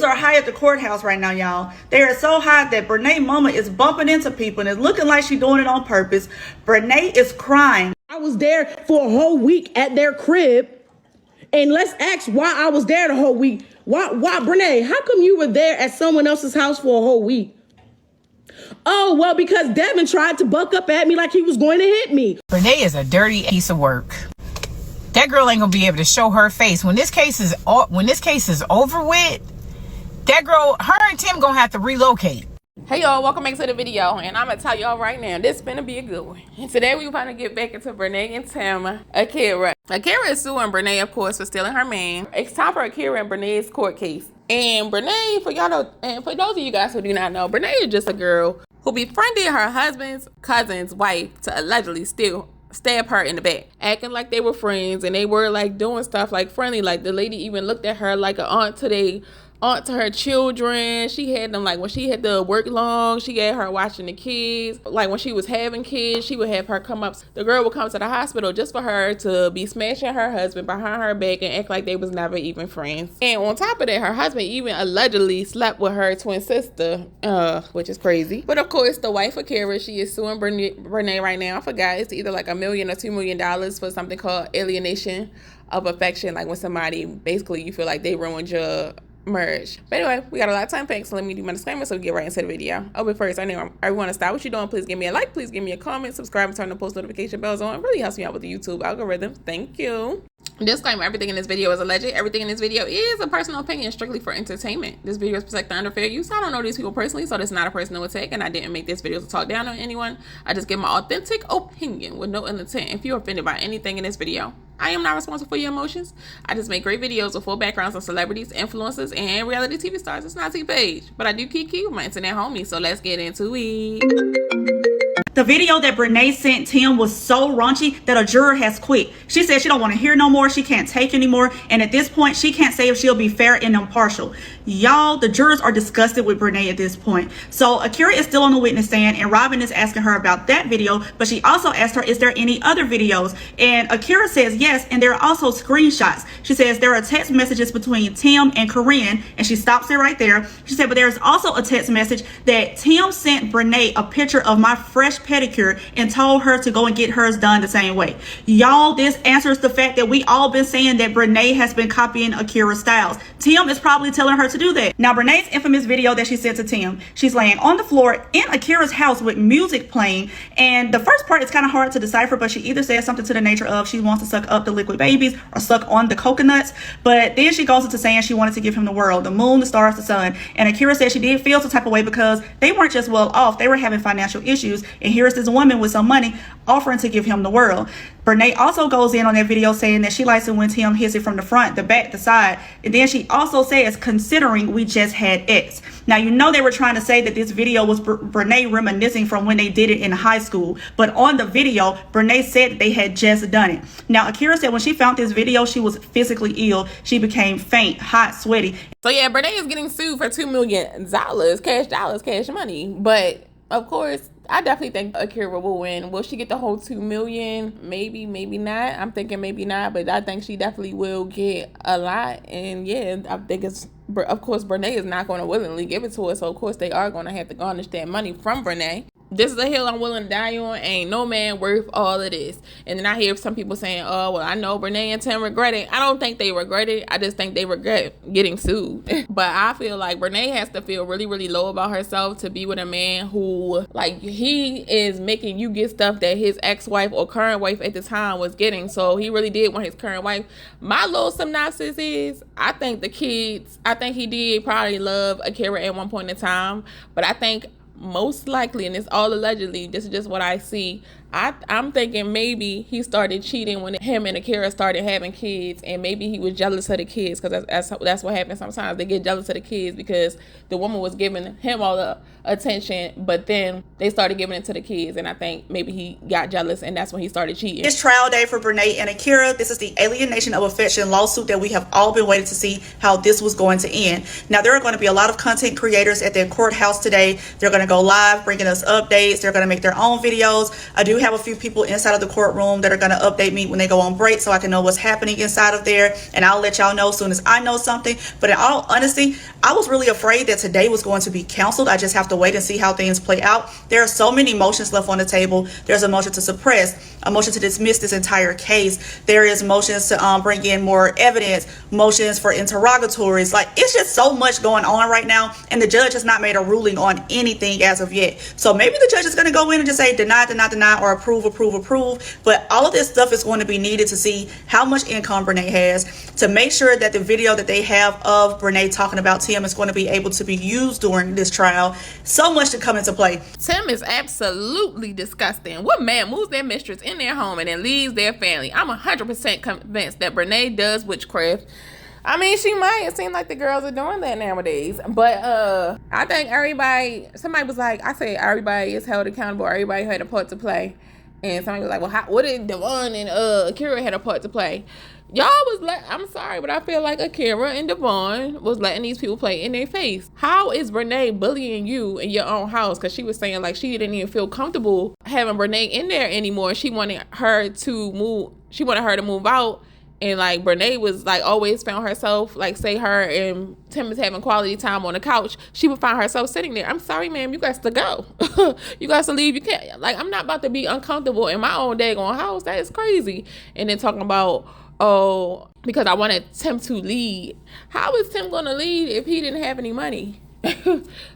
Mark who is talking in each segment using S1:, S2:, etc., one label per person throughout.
S1: tensions are high at the courthouse right now, y'all. They are so high that Brenay mama is bumping into people and it's looking like she's doing it on purpose. Brenay is crying.
S2: I was there for a whole week at their crib. And let's ask why I was there the whole week. Why, Brenay, how come you were there at someone else's house for a whole week? Oh, well, because Devon tried to buck up at me like he was going to hit me.
S3: Brenay is a dirty piece of work. That girl ain't gonna be able to show her face when this case is over with. That girl, her and Tim gonna have to relocate.
S4: Hey y'all, welcome back to the video, and I'm gonna tell y'all right now, this is gonna be a good one. And today we're gonna get back into Brenay and Tim. Akira is suing Brenay, of course, for stealing her man. It's time for Akira and Brenay's court case. And Brenay, for those of you guys who do not know, Brenay is just a girl who befriended her husband's cousin's wife to allegedly stab her in the back, acting like they were friends, and they were like doing stuff like friendly. Like the lady even looked at her like an aunt to her children. She had them, like when she had to work long, she had her watching the kids. Like when she was having kids, she would have her come up. The girl would come to the hospital just for her to be smashing her husband behind her back and act like they was never even friends. And on top of that, her husband even allegedly slept with her twin sister, which is crazy. But of course, the wife of Akira, she is suing Brenay right now. I forgot, it's either like $1 million or $2 million for something called alienation of affection. Like when somebody, basically you feel like they ruined your marriage. But anyway, we got a lot of time packed, so let me do my disclaimer so we get right into the video. Oh, but first, I know everyone to stop what you're doing. Please give me a like, please give me a comment, subscribe, and turn the post notification bells on. It really helps me out with the YouTube algorithm. Thank you. Disclaimer, everything in this video is alleged. Everything in this video is a personal opinion, strictly for entertainment. This video is protected under fair use. I don't know these people personally, so this is not a personal attack, and I didn't make this video to talk down on anyone. I just give my authentic opinion with no ill intent. If you're offended by anything in this video, I am not responsible for your emotions. I just make great videos with full backgrounds on celebrities, influencers, and reality TV stars. It's not T-Page, but I do kiki with my internet homies, so let's get into it.
S1: The video that Brenay sent Tim was so raunchy that a juror has quit. She said she don't want to hear no more. She can't take anymore. And at this point, she can't say if she'll be fair and impartial. Y'all, the jurors are disgusted with Brenay at this point. So Akira is still on the witness stand, and Robin is asking her about that video. But she also asked her, is there any other videos? And Akira says yes, and there are also screenshots. She says there are text messages between Tim and Corinne, and she stops it right there. She said, but there's also a text message that Tim sent Brenay a picture of my fresh pedicure and told her to go and get hers done the same way. Y'all, this answers the fact that we all been saying that Brenay has been copying Akira's styles. Tim is probably telling her to do that. Now, Brenay's infamous video that she sent to Tim, she's laying on the floor in Akira's house with music playing, and the first part is kind of hard to decipher, but she either says something to the nature of she wants to suck up the liquid babies or suck on the coconuts, but then she goes into saying she wanted to give him the world, the moon, the stars, the sun. And Akira said she did feel some type of way because they weren't just well off, they were having financial issues, and here's this woman with some money offering to give him the world. Brenay also goes in on that video saying that she likes it when Tim hits it from the front, the back, the side. And then she also says, considering we just had X. Now, you know they were trying to say that this video was Brenay reminiscing from when they did it in high school. But on the video, Brenay said that they had just done it. Now, Akira said when she found this video, she was physically ill. She became faint, hot, sweaty.
S4: So yeah, Brenay is getting sued for $2 million, cash money. But of course, I definitely think Akira will win. Will she get the whole $2 million? Maybe, maybe not. I'm thinking maybe not, but I think she definitely will get a lot. And yeah, I think it's, of course, Brenay is not going to willingly give it to her. So of course they are going to have to garnish that money from Brenay. This is a hill I'm willing to die on. Ain't no man worth all of this. And then I hear some people saying, oh, well, I know Brenay and Tim regret it. I don't think they regret it. I just think they regret getting sued. But I feel like Brenay has to feel really, really low about herself to be with a man who, like, he is making you get stuff that his ex-wife or current wife at the time was getting. So he really did want his current wife. My little synopsis is, I think he did probably love Akira at one point in time. But I think most likely, and it's all allegedly, this is just what I see, I'm thinking maybe he started cheating when him and Akira started having kids, and maybe he was jealous of the kids, because that's what happens sometimes. They get jealous of the kids because the woman was giving him all the attention, but then they started giving it to the kids, and I think maybe he got jealous, and that's when he started cheating.
S1: It's trial day for Brenay and Akira. This is the alienation of affection lawsuit that we have all been waiting to see how this was going to end. Now, there are going to be a lot of content creators at their courthouse today. They're going to go live, bringing us updates. They're going to make their own videos. I do have a few people inside of the courtroom that are going to update me when they go on break so I can know what's happening inside of there, and I'll let y'all know as soon as I know something. But in all honesty, I was really afraid that today was going to be canceled. I just have to wait and see how things play out. There are so many motions left on the table. There's a motion to suppress, a motion to dismiss this entire case. There is motions to bring in more evidence, motions for interrogatories. Like, it's just so much going on right now, and the judge has not made a ruling on anything as of yet. So maybe the judge is going to go in and just say deny, deny, deny, or approve, approve, approve. But all of this stuff is going to be needed to see how much income Brenay has, to make sure that the video that they have of Brenay talking about Tim is going to be able to be used during this trial. So much to come into play.
S4: Tim is absolutely disgusting. What man moves their mistress in their home and then leaves their family? I'm 100% convinced that Brenay does witchcraft. I mean, she might. It seems like the girls are doing that nowadays. But I think somebody was like, I say everybody is held accountable. Everybody had a part to play. And somebody was like, well, what did Devon and Akira had a part to play? Y'all was I'm sorry, but I feel like Akira and Devon was letting these people play in their face. How is Brenay bullying you in your own house? Because she was saying like she didn't even feel comfortable having Brenay in there anymore. She wanted her to move out. And like Brenay was like always found herself, like say her and Tim is having quality time on the couch, she would find herself sitting there. I'm sorry, ma'am, you got to go. You got to leave. You can't, like, I'm not about to be uncomfortable in my own daggone house. That is crazy. And then talking about, oh, because I wanted Tim to lead. How is Tim going to lead if he didn't have any money?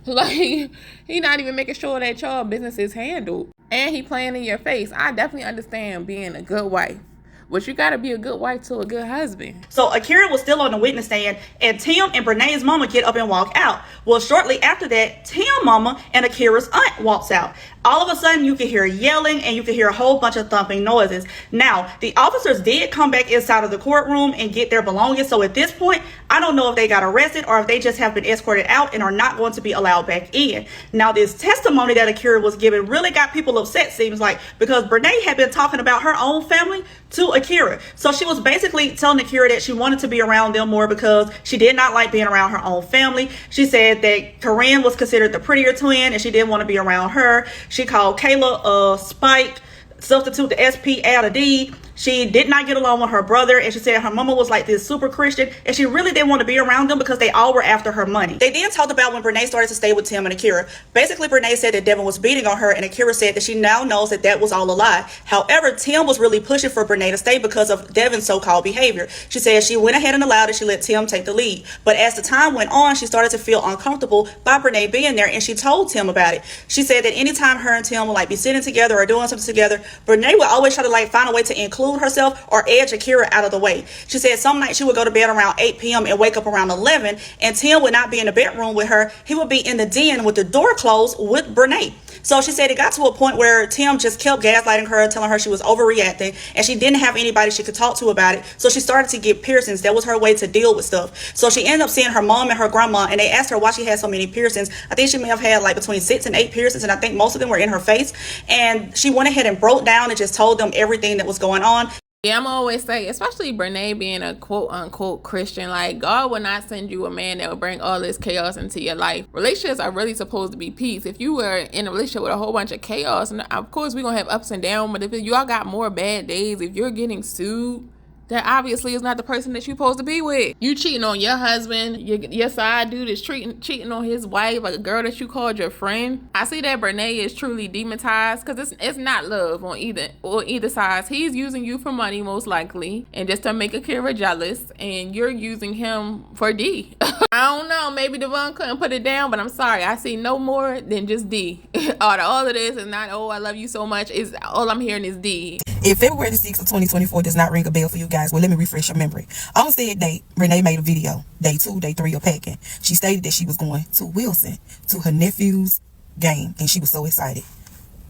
S4: Like, he not even making sure that y'all business is handled. And he playing in your face. I definitely understand being a good wife. But you gotta be a good wife to a good husband.
S1: So Akira was still on the witness stand, and Tim and Brenay's mama get up and walk out. Well, shortly after that, Tim's mama and Akira's aunt walks out. All of a sudden, you can hear yelling and you can hear a whole bunch of thumping noises. Now, the officers did come back inside of the courtroom and get their belongings. So at this point, I don't know if they got arrested or if they just have been escorted out and are not going to be allowed back in. Now, this testimony that Akira was giving really got people upset, seems like, because Brenay had been talking about her own family to Akira. So she was basically telling Akira that she wanted to be around them more because she did not like being around her own family. She said that Corinne was considered the prettier twin and she didn't want to be around her. She called Kayla a spike, substitute the SP, add a D. She did not get along with her brother, and she said her mama was like this super Christian, and she really didn't want to be around them because they all were after her money. They then talked about when Brenay started to stay with Tim and Akira. Basically, Brenay said that Devon was beating on her, and Akira said that she now knows that that was all a lie. However, Tim was really pushing for Brenay to stay because of Devon's so-called behavior. She said she went ahead and allowed it. She let Tim take the lead. But as the time went on, she started to feel uncomfortable by Brenay being there, and she told Tim about it. She said that anytime her and Tim would like be sitting together or doing something together, Brenay would always try to like find a way to include herself or edge Akira out of the way. She said some nights she would go to bed around 8 p.m. and wake up around 11, and Tim would not be in the bedroom with her. He would be in the den with the door closed with Brenay. So she said it got to a point where Tim just kept gaslighting her, telling her she was overreacting, and she didn't have anybody she could talk to about it. So she started to get piercings. That was her way to deal with stuff. So she ended up seeing her mom and her grandma, and they asked her why she had so many piercings. I think she may have had like between 6 and 8 piercings, and I think most of them were in her face. And she went ahead and broke down and just told them everything that was going on.
S4: Yeah, I'm always say, especially Brenay being a quote-unquote Christian, like, God will not send you a man that will bring all this chaos into your life. Relationships are really supposed to be peace. If you were in a relationship with a whole bunch of chaos, and of course we're going to have ups and downs, but if y'all got more bad days, if you're getting sued, that obviously is not the person that you're supposed to be with. You cheating on your husband, your side dude is cheating on his wife, like a girl that you called your friend. I see that Brenay is truly demonetized because it's not love on either side. He's using you for money most likely, and just to make Akira jealous, and you're using him for D. I don't know, maybe Devon couldn't put it down, but I'm sorry, I see no more than just D. All of this is not, oh, I love you so much. Is all I'm hearing is D.
S5: If February the 6th of 2024 does not ring a bell for you guys, well, let me refresh your memory. On said date, Brenay made a video, day 2, day 3 of packing. She stated that she was going to Wilson, to her nephew's game, and she was so excited.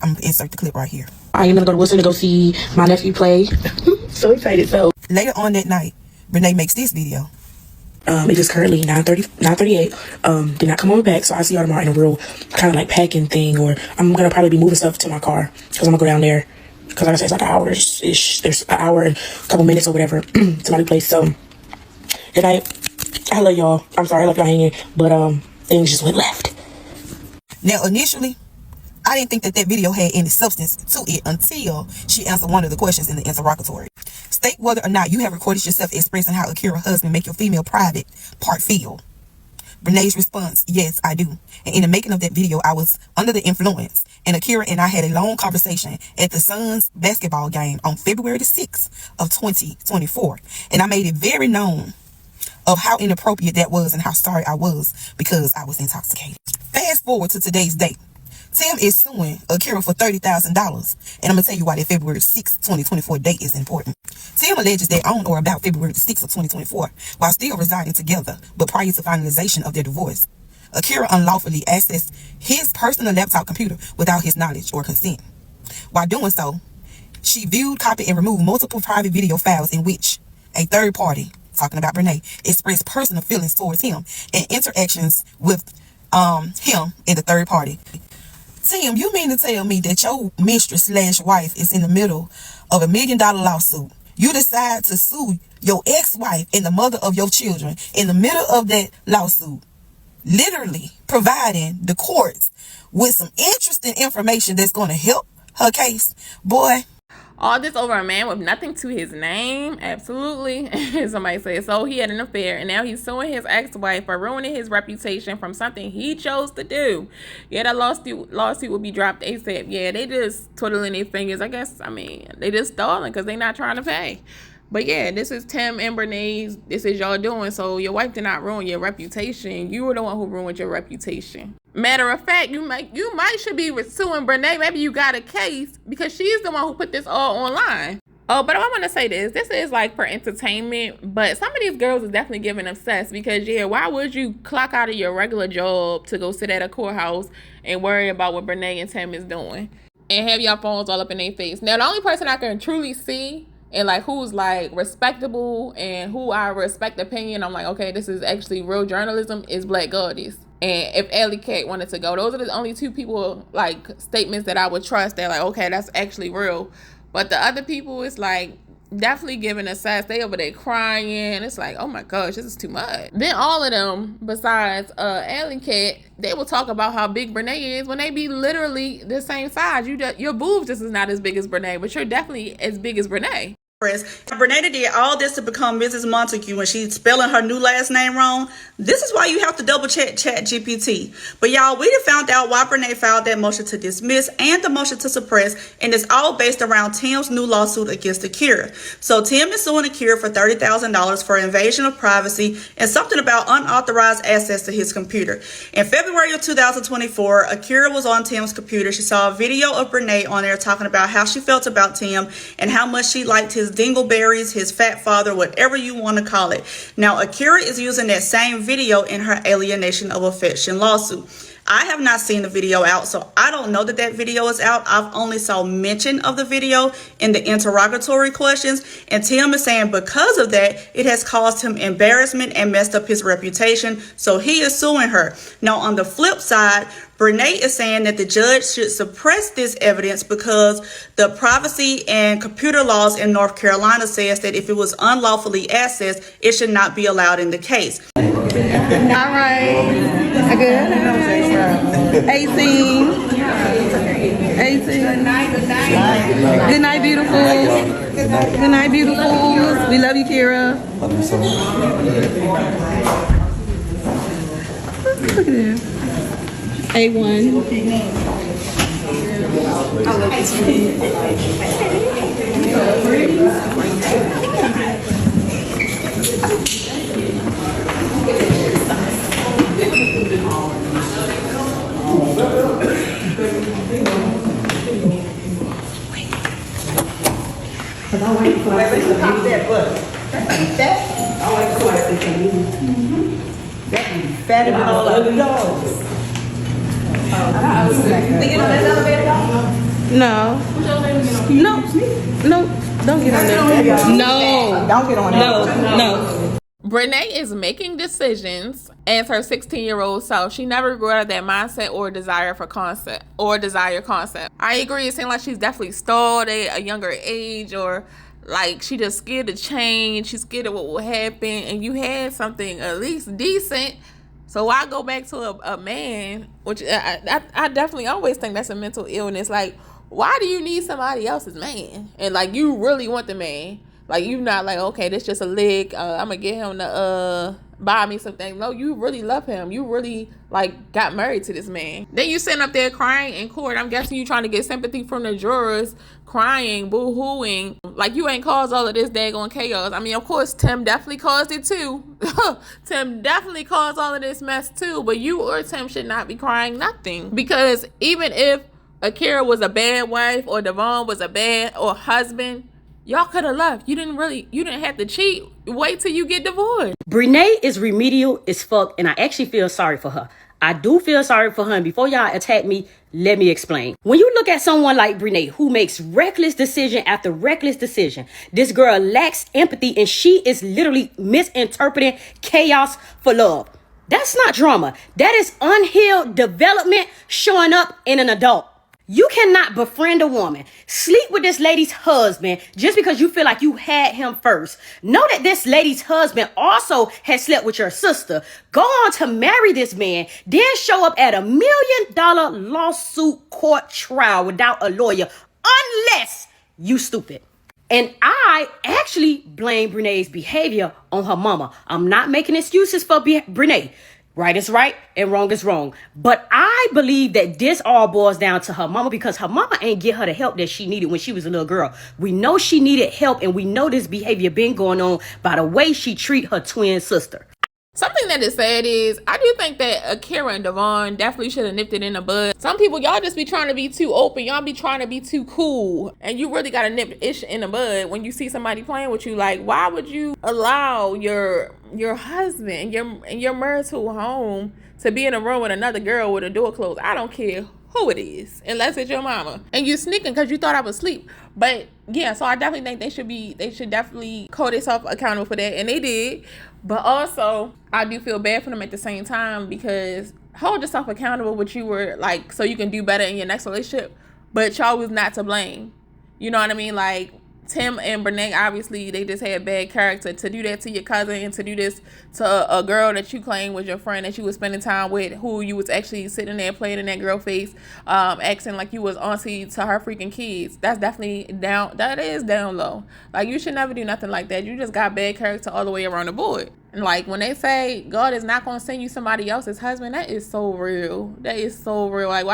S5: I'm going to insert the clip right here.
S2: I am going to go to Wilson to go see my nephew play. So excited. So
S5: later on that night, Brenay makes this video.
S2: It is currently 9:38. Did not come on back, so I see y'all tomorrow in a real kind of like packing thing, or I'm going to probably be moving stuff to my car because I'm going to go down there. Because like I said, it's like an hour-ish. There's an hour and a couple minutes or whatever to my new place. So, good night. I love y'all. I'm sorry I left y'all hanging. But things just went left.
S5: Now, initially, I didn't think that video had any substance to it until she answered one of the questions in the interrogatory. State whether or not you have recorded yourself expressing how Akira's husband make your female private part feel. Brenay's response, yes, I do. And in the making of that video, I was under the influence. And Akira and I had a long conversation at the Suns basketball game on February the 6th of 2024. And I made it very known of how inappropriate that was and how sorry I was because I was intoxicated. Fast forward to today's date. Tim is suing Akira for $30,000. And I'm going to tell you why that February 6th, 2024 date is important. Tim alleges that on or about February 6th of 2024, while still residing together, but prior to finalization of their divorce, Akira unlawfully accessed his personal laptop computer without his knowledge or consent. While doing so, she viewed, copied, and removed multiple private video files in which a third party, talking about Brenay, expressed personal feelings towards him and interactions with him and the third party. Tim, you mean to tell me that your mistress / wife is in the middle of $1 million lawsuit? You decide to sue your ex-wife and the mother of your children in the middle of that lawsuit, literally providing the courts with some interesting information that's going to help her case. Boy.
S4: All this over a man with nothing to his name? Absolutely. Somebody said so. He had an affair and now he's suing his ex-wife for ruining his reputation from something he chose to do. Yeah, that lawsuit will be dropped ASAP. Yeah, they just twiddling their fingers. I guess, I mean, they just stalling because they not trying to pay. But yeah, this is Tim and Brenay's. This is y'all doing. So your wife did not ruin your reputation. You were the one who ruined your reputation. Matter of fact, you might should be suing Brenay. Maybe you got a case because she's the one who put this all online. Oh, but I want to say this. This is like for entertainment, but some of these girls is definitely getting obsessed because, yeah, why would you clock out of your regular job to go sit at a courthouse and worry about what Brenay and Tim is doing and have y'all phones all up in their face? Now, the only person I can truly see and like who's like respectable and who I respect opinion, I'm like, okay, this is actually real journalism, is Black Goddess. And if Alley Cat wanted to go, those are the only two people, like, statements that I would trust. They're like, okay, that's actually real. But the other people, it's like definitely giving a sass. They over there crying. It's like, oh my gosh, this is too much. Then all of them, besides Alley Cat, they will talk about how big Brenay is when they be literally the same size. Your boobs just is not as big as Brenay, but you're definitely as big as Brenay.
S1: Brenay did all this to become Mrs. Montague when she's spelling her new last name wrong. This is why you have to double check ChatGPT. But y'all, we found out why Brenay filed that motion to dismiss and the motion to suppress, and it's all based around Tim's new lawsuit against Akira. So Tim is suing Akira for $30,000 for invasion of privacy and something about unauthorized access to his computer. In February of 2024, Akira was on Tim's computer. She saw a video of Brenay on there talking about how she felt about Tim and how much she liked his dingleberries, his fat father, whatever you want to call it. Now, Akira is using that same video in her alienation of affection lawsuit. I have not seen the video out, so I don't know that video is out. I've only saw mention of the video in the interrogatory questions, and Tim is saying because of that, it has caused him embarrassment and messed up his reputation, so he is suing her. Now, on the flip side, Brenay is saying that the judge should suppress this evidence because the privacy and computer laws in North Carolina says that if it was unlawfully accessed, it should not be allowed in the case.
S2: All right. Good. 18. Good night, beautiful. Good night, beautiful. We love you, Kira.
S6: Love you so much.
S2: Look at that. A1.
S6: Fatter than all other dogs.
S2: No. Don't get on there. No.
S6: Don't get on there.
S2: No.
S4: Brenay is making decisions as her 16-year-old self. She never grew out of that mindset or desire concept. I agree. It seems like she's definitely stalled at a younger age, or like she just scared to change. She's scared of what will happen. And you had something at least decent. So why go back to a man, which I definitely always think that's a mental illness. Like, why do you need somebody else's man? And like, you really want the man. Like, you not like, okay, this just a lick. I'm gonna get him to buy me something. No, you really love him. You really like got married to this man. Then you sitting up there crying in court. I'm guessing you trying to get sympathy from the jurors, crying, boo-hooing. Like, you ain't caused all of this daggone chaos. I mean, of course, Tim definitely caused it too. Tim definitely caused all of this mess too. But you or Tim should not be crying nothing. Because even if Akira was a bad wife or Devon was a bad or husband, y'all could have left. You didn't have to cheat. Wait till you get divorced.
S7: Brenay is remedial as fuck, and I actually feel sorry for her. I do feel sorry for her, and before y'all attack me, let me explain. When you look at someone like Brenay, who makes reckless decision after reckless decision, this girl lacks empathy, and she is literally misinterpreting chaos for love. That's not drama. That is unhealed development showing up in an adult. You cannot befriend a woman, sleep with this lady's husband just because you feel like you had him first. Know that this lady's husband also has slept with your sister. Go on to marry this man, then show up at $1 million lawsuit court trial without a lawyer, unless you stupid. And I actually blame Brenay's behavior on her mama. I'm not making excuses for Brenay. Right is right and wrong is wrong. But I believe that this all boils down to her mama, because her mama ain't get her the help that she needed when she was a little girl. We know she needed help, and we know this behavior been going on by the way she treat her twin sister.
S4: Something that is sad is, I do think that Akira and Devon definitely should have nipped it in the bud. Some people, y'all just be trying to be too open. Y'all be trying to be too cool. And you really got to nip ish in the bud when you see somebody playing with you. Like, why would you allow your husband and your marital home to be in a room with another girl with a door closed? I don't care who it is, unless it's your mama. And you sneaking because you thought I was asleep. But yeah, so I definitely think they should definitely hold themselves accountable for that. And they did. But also, I do feel bad for them at the same time, because hold yourself accountable, but you were like, so you can do better in your next relationship. But y'all was not to blame. You know what I mean? Like, Tim and Brenay, obviously, they just had bad character. To do that to your cousin and to do this to a girl that you claim was your friend that you was spending time with, who you was actually sitting there playing in that girl face, acting like you was auntie to her freaking kids. That's definitely down. That is down low. Like, you should never do nothing like that. You just got bad character all the way around the board. And like, when they say God is not going to send you somebody else's husband, that is so real. That is so real. Like,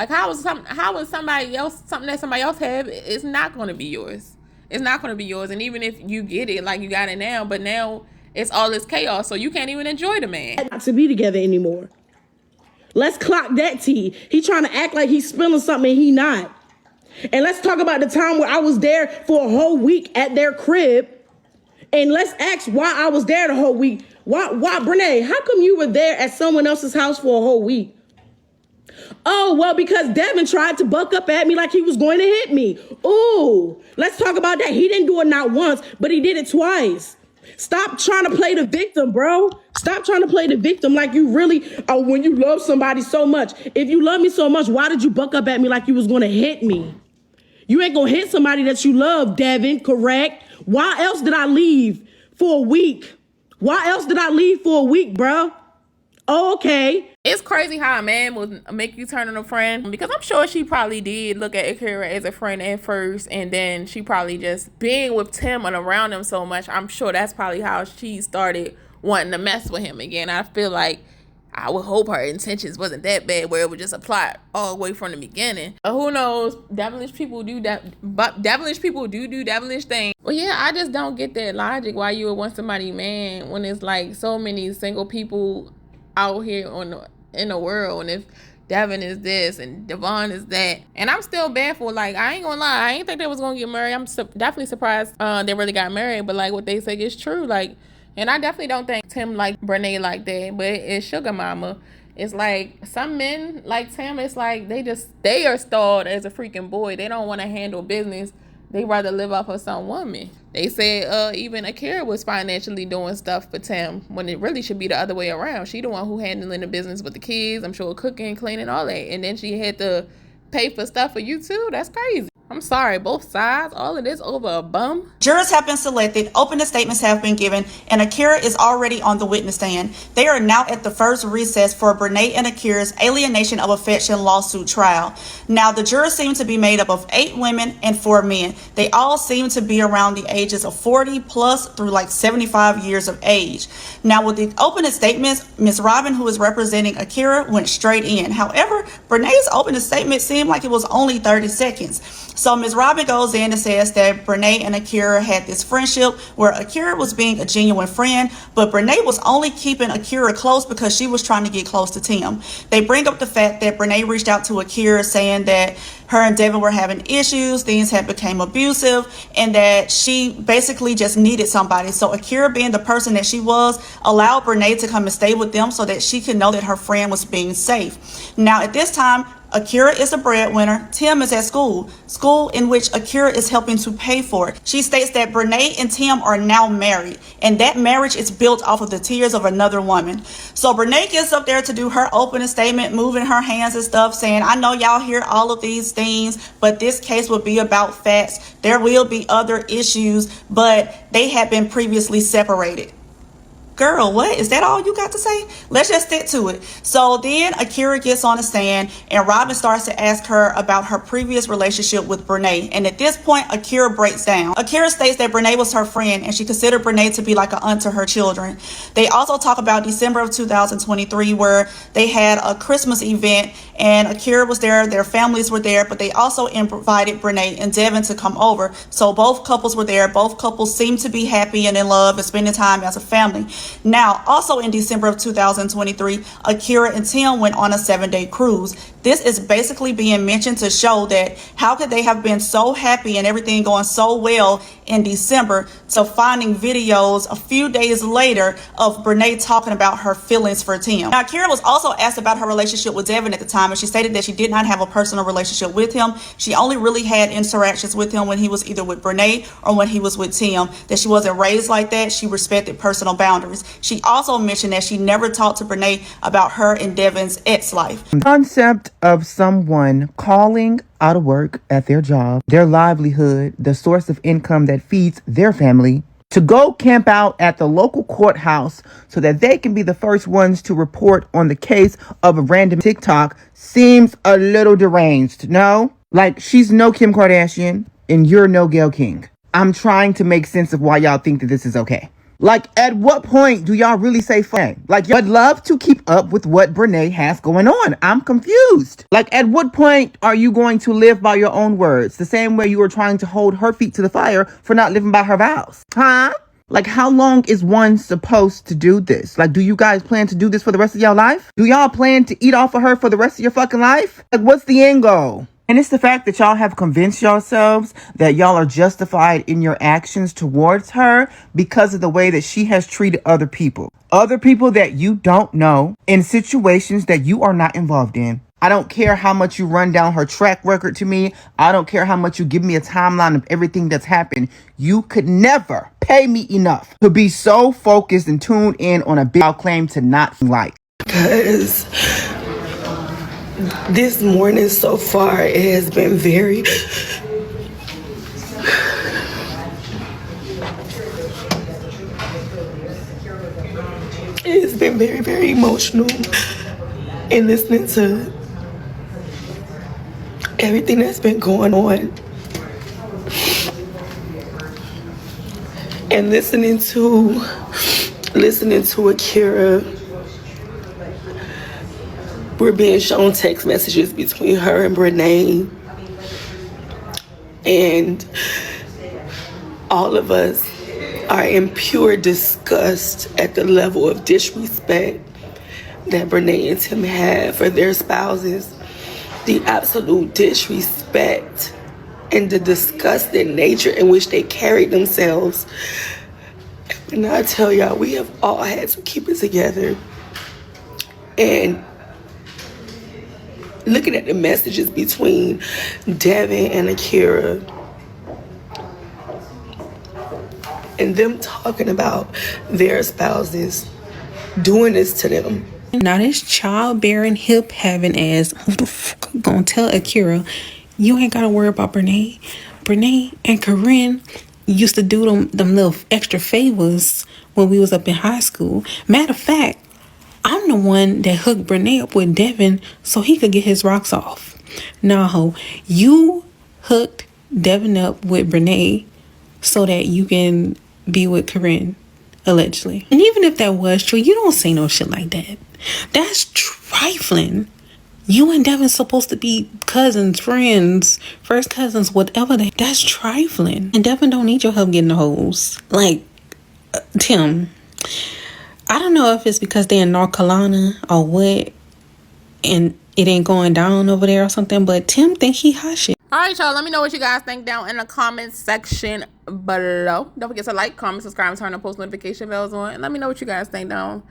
S4: how is somebody else, something that somebody else have, it's not going to be yours. It's not going to be yours. And even if you get it, like you got it now, but now it's all this chaos, so you can't even enjoy the man.
S2: Not to be together anymore. Let's clock that T. He trying to act like he's spilling something and he not. And let's talk about the time where I was there for a whole week at their crib. And let's ask why I was there the whole week. Why, Brenay, how come you were there at someone else's house for a whole week? Oh, well, because Devon tried to buck up at me like he was going to hit me. Ooh, let's talk about that. He didn't do it not once, but he did it twice. Stop trying to play the victim, bro. Stop trying to play the victim like you really, when you love somebody so much. If you love me so much, why did you buck up at me like you was going to hit me? You ain't going to hit somebody that you love, Devon, correct? Why else did I leave for a week? Why else did I leave for a week, bro? Oh, okay.
S4: It's crazy how a man will make you turn on a friend, because I'm sure she probably did look at Akira as a friend at first, and then she probably just being with Tim and around him so much, I'm sure that's probably how she started wanting to mess with him again. I feel like, I would hope her intentions wasn't that bad where it would just apply all the way from the beginning. Who knows? Devilish people do that, but devilish people do devilish things. Well, yeah, I just don't get that logic why you would want somebody man when it's like so many single people out here in the world. And if Devon is this and Devon is that, and I'm still baffled. Like, I ain't gonna lie, I ain't think they was gonna get married. I'm definitely surprised they really got married. But like, what they say is true. Like, and I definitely don't think Tim like Brenay like that, but it's sugar mama. It's like some men like Tim, it's like they are stalled as a freaking boy. They don't want to handle business. They rather live off of some woman. They said even Akira was financially doing stuff for Tim when it really should be the other way around. She the one who handling the business with the kids. I'm sure cooking, cleaning, all that. And then she had to pay for stuff for you too. That's crazy. I'm sorry, both sides, all of this over a bum?
S1: Jurors have been selected, opening statements have been given, and Akira is already on the witness stand. They are now at the first recess for Brenay and Akira's alienation of affection lawsuit trial. Now, the jurors seem to be made up of 8 women and 4 men. They all seem to be around the ages of 40 plus through like 75 years of age. Now, with the opening statements, Ms. Robin, who is representing Akira, went straight in. However, Brenay's opening statement seemed like it was only 30 seconds. So Ms. Robin goes in and says that Brenay and Akira had this friendship where Akira was being a genuine friend, but Brenay was only keeping Akira close because she was trying to get close to Tim. They bring up the fact that Brenay reached out to Akira saying that her and Devon were having issues, things had become abusive, and that she basically just needed somebody. So Akira, being the person that she was, allowed Brenay to come and stay with them so that she could know that her friend was being safe. Now, at this time, Akira is the breadwinner. Tim is at school in which Akira is helping to pay for. She states that Brenay and Tim are now married, and that marriage is built off of the tears of another woman. So Brenay gets up there to do her opening statement, moving her hands and stuff, saying, I know y'all hear all of these things, but this case will be about facts. There will be other issues, but they have been previously separated. Girl, what? Is that all you got to say? Let's just stick to it. So then Akira gets on the stand and Robin starts to ask her about her previous relationship with Brenay. And at this point, Akira breaks down. Akira states that Brenay was her friend and she considered Brenay to be like an aunt to her children. They also talk about December of 2023 where they had a Christmas event and Akira was there, their families were there, but they also invited Brenay and Devon to come over. So both couples were there. Both couples seemed to be happy and in love and spending time as a family. Now, also in December of 2023, Akira and Tim went on a 7-day cruise. This is basically being mentioned to show that how could they have been so happy and everything going so well in December to finding videos a few days later of Brenay talking about her feelings for Tim. Now, Akira was also asked about her relationship with Devon at the time, and she stated that she did not have a personal relationship with him. She only really had interactions with him when he was either with Brenay or when he was with Tim, that she wasn't raised like that. She respected personal boundaries. She also mentioned that she never talked to Brenay about her and Devon's ex-life.
S8: The concept of someone calling out of work at their job, their livelihood, the source of income that feeds their family, to go camp out at the local courthouse so that they can be the first ones to report on the case of a random TikTok seems a little deranged, no? Like, she's no Kim Kardashian and you're no Gayle King. I'm trying to make sense of why y'all think that this is okay. Like, at what point do y'all really say fine? Like, y'all would love to keep up with what Brenay has going on. I'm confused. Like, at what point are you going to live by your own words? The same way you were trying to hold her feet to the fire for not living by her vows. Huh? Like, how long is one supposed to do this? Like, do you guys plan to do this for the rest of y'all life? Do y'all plan to eat off of her for the rest of your fucking life? Like, what's the end goal? And it's the fact that y'all have convinced yourselves that y'all are justified in your actions towards her because of the way that she has treated other people. Other people that you don't know in situations that you are not involved in. I don't care how much you run down her track record to me. I don't care how much you give me a timeline of everything that's happened. You could never pay me enough to be so focused and tuned in on a big claim to not like.
S9: Because this morning so far, it has been very very emotional in listening to everything that's been going on and listening to Akira. We're being shown text messages between her and Brenay, and all of us are in pure disgust at the level of disrespect that Brenay and Tim have for their spouses, the absolute disrespect and the disgusting nature in which they carry themselves. And I tell y'all, we have all had to keep it together. And looking at the messages between Devon and Akira and them talking about their spouses doing this to them.
S10: Now this childbearing, hip having ass, who the fuck gonna tell Akira You ain't gotta worry about Brenay. Brenay and Corinne used to do them little extra favors when we was up in high school. Matter of fact, I'm the one that hooked Brenay up with Devon so he could get his rocks off. Nah, ho, you hooked Devon up with Brenay so that you can be with Corinne, allegedly. And even if that was true, you don't say no shit like that. That's trifling. You and Devon supposed to be cousins, friends, first cousins, whatever. That's trifling. And Devon don't need your help getting the hoes. Like, Tim, I don't know if it's because they're in North Carolina or what, and it ain't going down over there or something, but Tim think he hot shit.
S4: All right, y'all. Let me know what you guys think down in the comment section below. Don't forget to like, comment, subscribe, and turn the post notification bells on. And let me know what you guys think down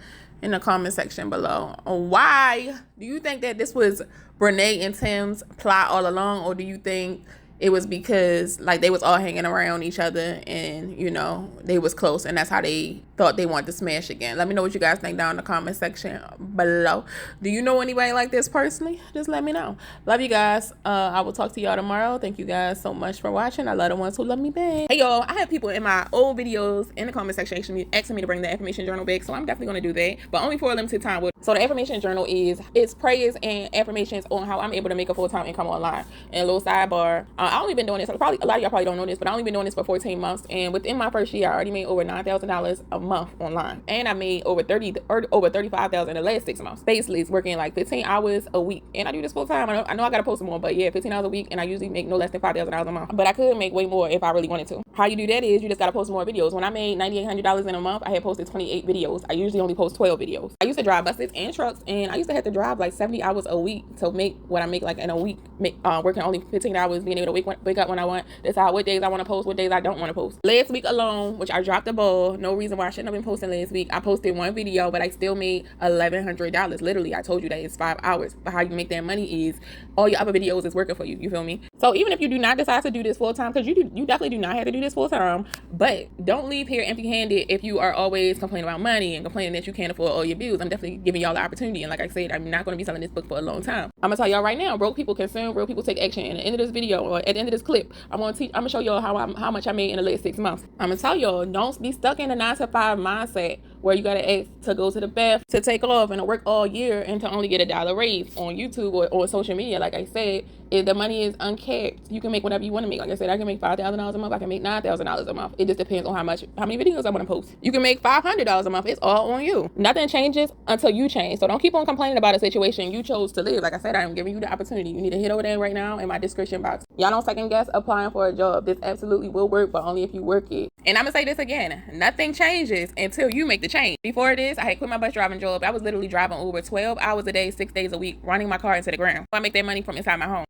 S4: in the comment section below. Why do you think that this was Brenay and Tim's plot all along, or do you think it was because like they was all hanging around each other and you know they was close and that's how they thought they wanted to smash again? Let me know what you guys think down in the comment section below. Do you know anybody like this personally? Just let me know. Love you guys. I will talk to y'all tomorrow. Thank you guys so much for watching. I love the ones who love me back. Hey y'all, I have people in my old videos in the comment section asking me to bring the Affirmation Journal back, so I'm definitely going to do that, but only for a limited time. So the Affirmation Journal it's prayers and affirmations on how I'm able to make a full-time income online. And a little sidebar, I only been doing this, probably a lot of y'all probably don't know this, but I only been doing this for 14 months, and within my first year I already made over $9,000 a month online, and I made over $35,000 in the last 6 months. Basically it's working like 15 hours a week, and I do this full time. I know I gotta post more, but yeah, 15 hours a week, and I usually make no less than $5,000 a month, but I could make way more if I really wanted to. How you do that is you just gotta post more videos. When I made $9,800 in a month, I had posted 28 videos. I usually only post 12 videos. I used to drive buses and trucks, and I used to have to drive like 70 hours a week to make what I make like in a week, working only 15 hours, being able to wake up when I want, decide what days I want to post, what days I don't want to post. Last week alone, which I dropped the ball, no reason why I shouldn't have been posting last week, I posted one video, but I still made $1,100. Literally, I told you that it's 5 hours. But how you make that money is all your other videos is working for you. You feel me? So even if you do not decide to do this full time, because you definitely do not have to do this full time, but don't leave here empty handed if you are always complaining about money and complaining that you can't afford all your bills. I'm definitely giving y'all the opportunity, and like I said, I'm not going to be selling this book for a long time. I'm gonna tell y'all right now, broke people consume, broke people take action. And at the end of this video, or at the end of this clip, I'm gonna show y'all how much I made in the last 6 months. I'm gonna tell y'all, don't be stuck in a 9-to-5 mindset where you gotta ask to go to the bath, to take off, and to work all year and to only get $1 raise on YouTube or social media. Like I said, if the money is uncapped, you can make whatever you want to make. Like I said, I can make $5,000 a month. I can make $9,000 a month. It just depends on how many videos I want to post. You can make $500 a month. It's all on you. Nothing changes until you change. So don't keep on complaining about a situation you chose to live. Like I said, I'm giving you the opportunity. You need to hit over there right now in my description box. Y'all don't second guess applying for a job. This absolutely will work, but only if you work it. And I'm gonna say this again, nothing changes until you make the change. Before this, I had quit my bus driving job. I was literally driving Uber 12 hours a day, 6 days a week, running my car into the ground. I make that money from inside my home.